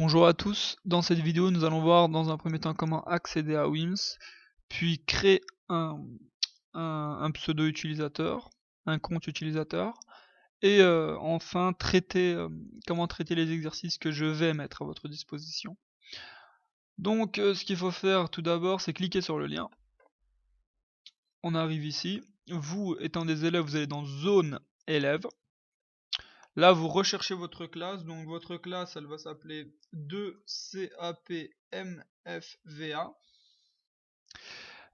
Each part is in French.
Bonjour à tous, dans cette vidéo nous allons voir dans un premier temps comment accéder à WIMS, puis créer un pseudo utilisateur, un compte utilisateur, et enfin comment traiter les exercices que je vais mettre à votre disposition. Donc ce qu'il faut faire tout d'abord c'est cliquer sur le lien, on arrive ici, vous étant des élèves vous allez dans zone élève. Là, vous recherchez votre classe, donc votre classe, elle va s'appeler 2CAPMFVA.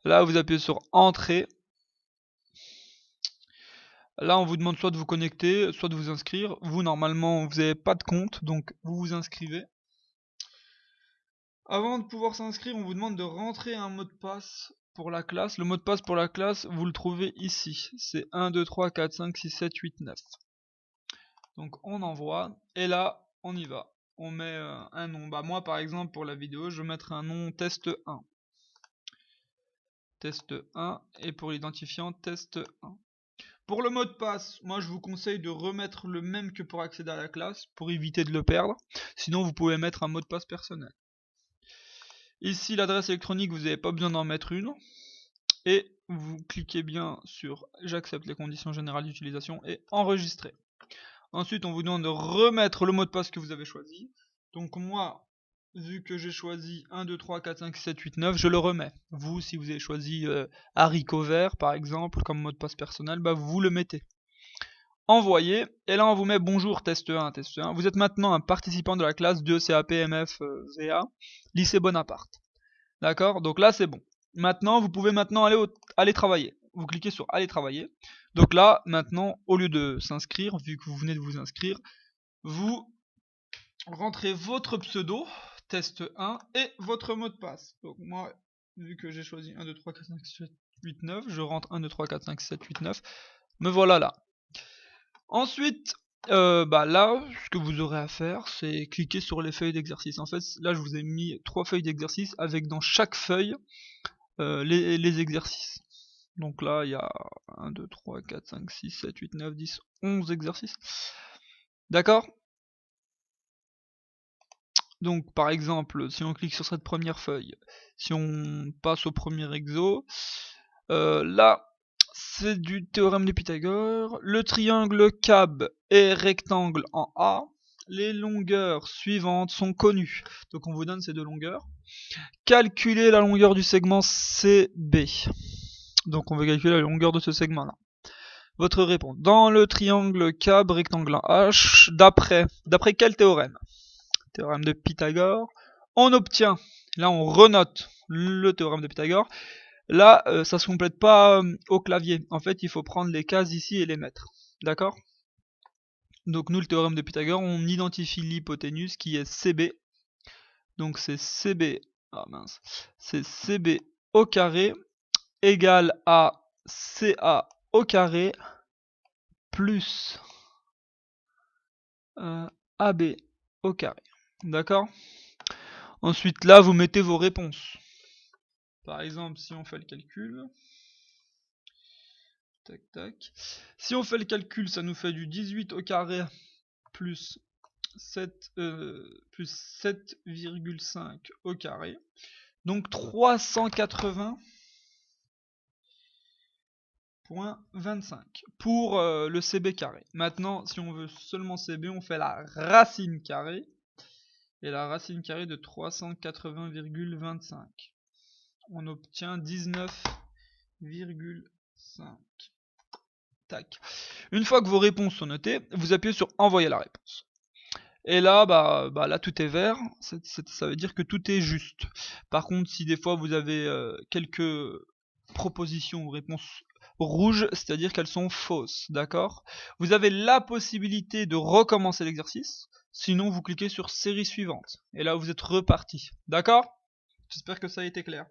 Là, vous appuyez sur Entrée. Là, on vous demande soit de vous connecter, soit de vous inscrire. Vous, normalement, vous n'avez pas de compte, donc vous vous inscrivez. Avant de pouvoir s'inscrire, on vous demande de rentrer un mot de passe pour la classe. Le mot de passe pour la classe, vous le trouvez ici. C'est 1, 2, 3, 4, 5, 6, 7, 8, 9. Donc on envoie, et là, on y va. On met un nom. Bah moi par exemple pour la vidéo, je vais mettre un nom test 1. Test 1 et pour l'identifiant test 1. Pour le mot de passe, moi je vous conseille de remettre le même que pour accéder à la classe pour éviter de le perdre. Sinon vous pouvez mettre un mot de passe personnel. Ici l'adresse électronique, vous n'avez pas besoin d'en mettre une. Et vous cliquez bien sur j'accepte les conditions générales d'utilisation et enregistrer. Ensuite, on vous demande de remettre le mot de passe que vous avez choisi. Donc moi, vu que j'ai choisi 1, 2, 3, 4, 5, 6, 7, 8, 9, je le remets. Vous, si vous avez choisi haricot vert, par exemple, comme mot de passe personnel, bah vous le mettez. Envoyez, et là on vous met bonjour test 1, test 1. Vous êtes maintenant un participant de la classe 2CAPMFVA, lycée Bonaparte. D'accord? Donc là c'est bon. Maintenant, vous pouvez aller travailler. Vous cliquez sur aller travailler. Donc là, maintenant, au lieu de s'inscrire, vu que vous venez de vous inscrire, vous rentrez votre pseudo, test 1, et votre mot de passe. Donc moi, vu que j'ai choisi 1, 2, 3, 4, 5, 6, 7, 8, 9, je rentre 1, 2, 3, 4, 5, 6, 7, 8, 9. Me voilà là. Ensuite, là, ce que vous aurez à faire, c'est cliquer sur les feuilles d'exercice. En fait, là, je vous ai mis 3 feuilles d'exercice avec dans chaque feuille les exercices. Donc là, il y a 1, 2, 3, 4, 5, 6, 7, 8, 9, 10, 11 exercices. D'accord? Donc par exemple, si on clique sur cette première feuille, si on passe au premier exo, là, c'est du théorème de Pythagore. Le triangle CAB est rectangle en A. Les longueurs suivantes sont connues. Donc on vous donne ces deux longueurs. Calculez la longueur du segment CB. Donc on veut calculer la longueur de ce segment-là. Votre réponse. Dans le triangle CAB, rectangle en H, d'après quel théorème? Théorème de Pythagore. On obtient, là on renote le théorème de Pythagore. Là, ça se complète pas au clavier. En fait, il faut prendre les cases ici et les mettre. D'accord? Donc nous, le théorème de Pythagore, on identifie l'hypoténuse qui est CB. Donc c'est CB, c'est CB au carré égale à CA au carré plus AB au carré. D'accord? Ensuite, là, vous mettez vos réponses. Par exemple, si on fait le calcul, tac, tac. Si on fait le calcul, ça nous fait du 18 au carré plus 7,5 au carré. Donc 380,25 pour le CB carré. Maintenant, si on veut seulement CB, on fait la racine carrée. Et la racine carrée de 380,25. On obtient 19,5. Tac. Une fois que vos réponses sont notées, vous appuyez sur envoyer la réponse. Et là, là tout est vert, ça veut dire que tout est juste. Par contre, si des fois vous avez quelques propositions ou réponses rouges, c'est-à-dire qu'elles sont fausses, d'accord? Vous avez la possibilité de recommencer l'exercice, sinon vous cliquez sur série suivante. Et là, vous êtes reparti, d'accord? J'espère que ça a été clair.